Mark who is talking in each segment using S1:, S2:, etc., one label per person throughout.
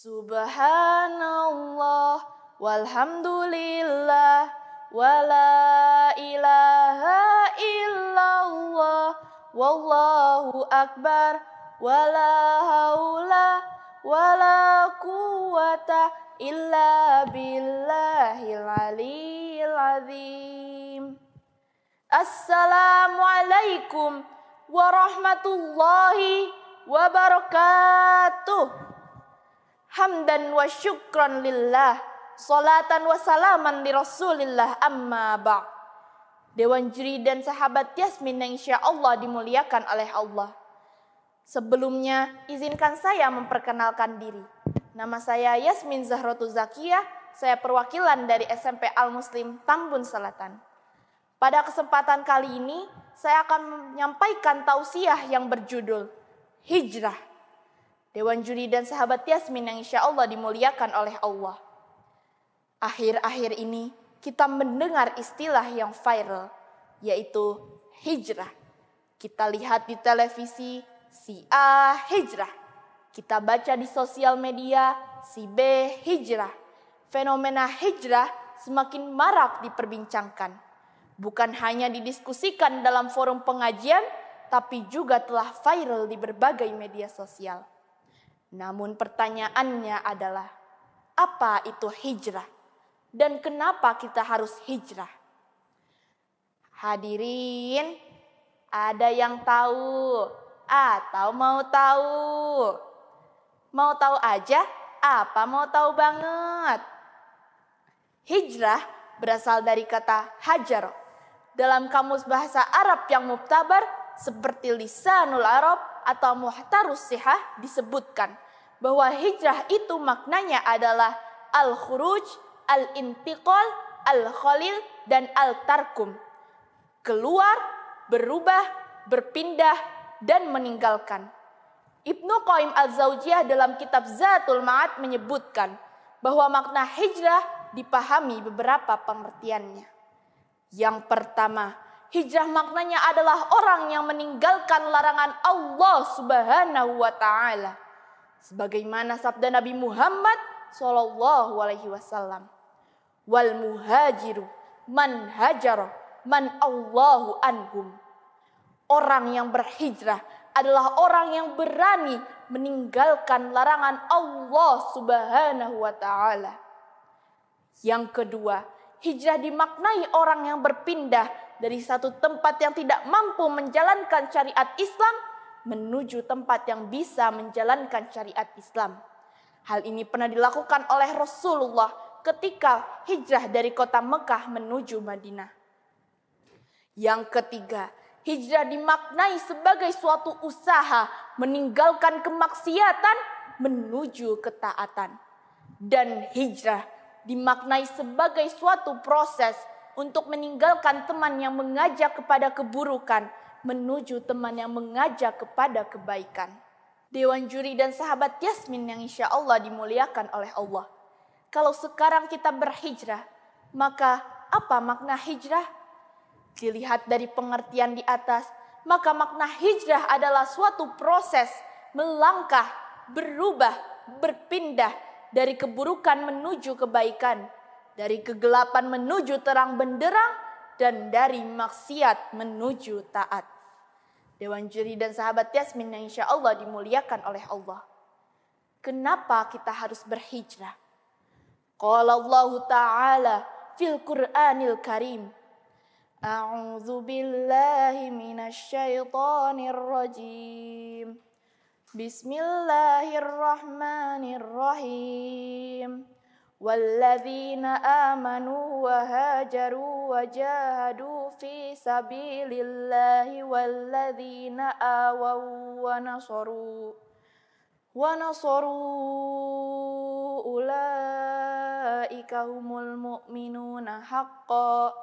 S1: Subhanallah walhamdulillah wala ilaha illallah wallahu akbar wala haula wala quwata illa billahil aliyyil azim. Assalamualaikum warahmatullahi wabarakatuh. Hamdan wa syukran lillah, salatan wa salaman li rasulillah, amma ba'. Dewan juri dan sahabat Yasmin yang insya Allah dimuliakan oleh Allah. Sebelumnya izinkan saya memperkenalkan diri. Nama saya Yasmin Zahrotul Zakiyah, saya perwakilan dari SMP Al-Muslim Tambun Selatan. Pada kesempatan kali ini saya akan menyampaikan tausiah yang berjudul Hijrah. Dewan juri dan sahabat Yasmin yang insya Allah dimuliakan oleh Allah. Akhir-akhir ini kita mendengar istilah yang viral, yaitu hijrah. Kita lihat di televisi, si A hijrah. Kita baca di sosial media, si B hijrah. Fenomena hijrah semakin marak diperbincangkan. Bukan hanya didiskusikan dalam forum pengajian, tapi juga telah viral di berbagai media sosial. Namun pertanyaannya adalah, apa itu hijrah? Dan kenapa kita harus hijrah? Hadirin, ada yang tahu atau mau tahu? Mau tahu aja? Apa mau tahu banget? Hijrah berasal dari kata hajar. Dalam kamus bahasa Arab yang muktabar seperti Lisanul Arab atau Muhtarus Sihah disebutkan bahwa hijrah itu maknanya adalah al-khuruj, al-intiqal, al-khalil, dan al-tarkum. Keluar, berubah, berpindah, dan meninggalkan. Ibnu Qayyim al-Zawjiyah dalam kitab Zatul Ma'ad menyebutkan bahwa makna hijrah dipahami beberapa pengertiannya. Yang pertama, hijrah maknanya adalah orang yang meninggalkan larangan Allah Subhanahu wa taala. Sebagaimana sabda Nabi Muhammad sallallahu alaihi wasallam, "Wal muhajiru man hajara man Allahu anhum." Orang yang berhijrah adalah orang yang berani meninggalkan larangan Allah Subhanahu wa taala. Yang kedua, hijrah dimaknai orang yang berpindah dari satu tempat yang tidak mampu menjalankan syariat Islam menuju tempat yang bisa menjalankan syariat Islam. Hal ini pernah dilakukan oleh Rasulullah ketika hijrah dari kota Mekah menuju Madinah. Yang ketiga, hijrah dimaknai sebagai suatu usaha meninggalkan kemaksiatan menuju ketaatan. Dan hijrah dimaknai sebagai suatu proses untuk meninggalkan teman yang mengajak kepada keburukan menuju teman yang mengajak kepada kebaikan. Dewan juri dan sahabat Yasmin yang insya Allah dimuliakan oleh Allah. Kalau sekarang kita berhijrah, maka apa makna hijrah? Dilihat dari pengertian di atas, maka makna hijrah adalah suatu proses melangkah, berubah, berpindah dari keburukan menuju kebaikan, dari kegelapan menuju terang benderang, dan dari maksiat menuju taat. Dewan juri dan sahabat Yasmin yang insya Allah dimuliakan oleh Allah. Kenapa kita harus berhijrah? Qala Allah Ta'ala fil Qur'anil Karim, A'udzu billahi minasy syaithanir rajim. Bismillahirrahmanirrahim. Walladzina amanu wa hajaru wa jahadu fi sabilillahi walladzina awaw wa nasaru ulaika humul mu'minuna haqqan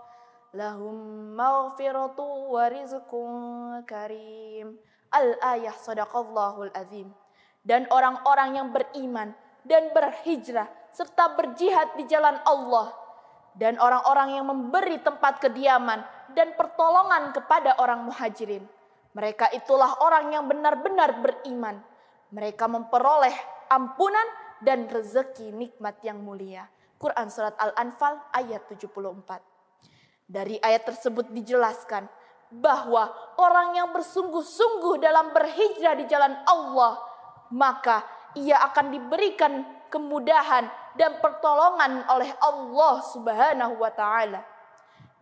S1: lahum maghfiratu wa rizqun karim. Al-ayah sadaqallahul azim. Dan orang-orang yang beriman dan berhijrah serta berjihad di jalan Allah, dan orang-orang yang memberi tempat kediaman dan pertolongan kepada orang muhajirin, mereka itulah orang yang benar-benar beriman. Mereka memperoleh ampunan dan rezeki nikmat yang mulia. Quran Surat Al-Anfal ayat 74. Dari ayat tersebut dijelaskan bahwa orang yang bersungguh-sungguh dalam berhijrah di jalan Allah, maka ia akan diberikan kemudahan dan pertolongan oleh Allah Subhanahu wa Ta'ala.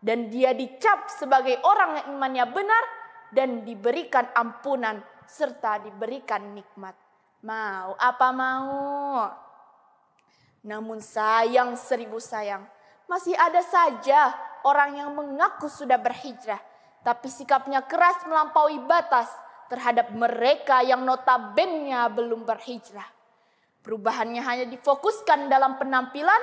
S1: Dan dia dicap sebagai orang yang imannya benar dan diberikan ampunan serta diberikan nikmat. Mau apa mau? Namun sayang 1000 sayang, masih ada saja orang yang mengaku sudah berhijrah, tapi sikapnya keras melampaui batas terhadap mereka yang notabene belum berhijrah. Perubahannya hanya difokuskan dalam penampilan,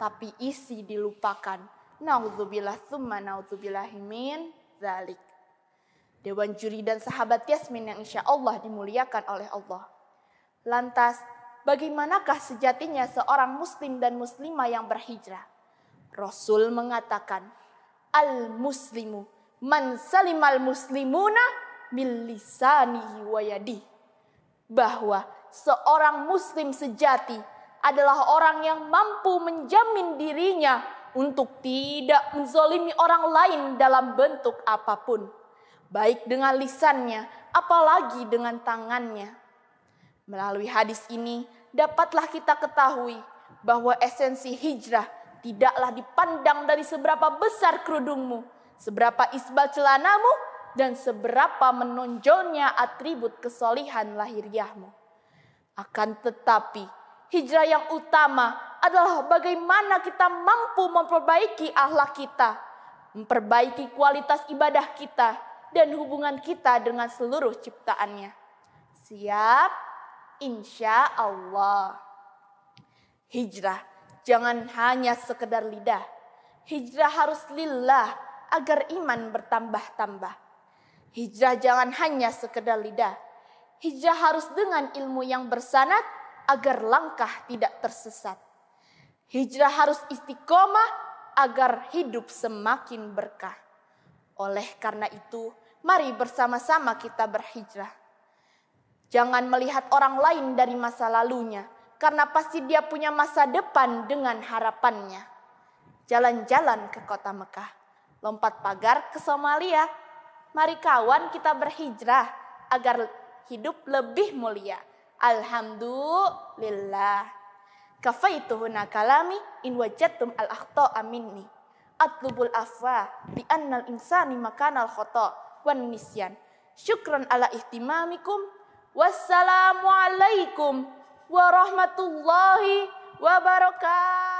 S1: tapi isi dilupakan. Nauzubillah tsumma nauzubillahi min dzalik. Dewan juri dan sahabat Yasmin yang insya Allah dimuliakan oleh Allah. Lantas, bagaimanakah sejatinya seorang muslim dan muslimah yang berhijrah? Rasul mengatakan, al-muslimu man salimal muslimuna bil lisanihi wa yadihi. Bahwa seorang muslim sejati adalah orang yang mampu menjamin dirinya untuk tidak menzalimi orang lain dalam bentuk apapun, baik dengan lisannya, apalagi dengan tangannya. Melalui hadis ini, dapatlah kita ketahui bahwa esensi hijrah tidaklah dipandang dari seberapa besar kerudungmu, seberapa isbal celanamu, dan seberapa menonjolnya atribut kesolihan lahiriahmu. Akan tetapi, hijrah yang utama adalah bagaimana kita mampu memperbaiki akhlak kita, memperbaiki kualitas ibadah kita, dan hubungan kita dengan seluruh ciptaannya. Siap? Insya Allah. Hijrah jangan hanya sekedar lidah. Hijrah harus lillah agar iman bertambah-tambah. Hijrah jangan hanya sekedar lidah. Hijrah harus dengan ilmu yang bersanad agar langkah tidak tersesat. Hijrah harus istiqomah agar hidup semakin berkah. Oleh karena itu, mari bersama-sama kita berhijrah. Jangan melihat orang lain dari masa lalunya, karena pasti dia punya masa depan dengan harapannya. Jalan-jalan ke kota Mekah, lompat pagar ke Somalia. Mari kawan kita berhijrah agar hidup lebih mulia. Alhamdulillah. Kafaituhuna kalami in wajadtum al-akhta'a minni. Atlubul afwa bi annal insani makanal khata' wan nisyan. Syukran ala ihtimamikum. Wassalamualaikum warahmatullahi wabarakatuh.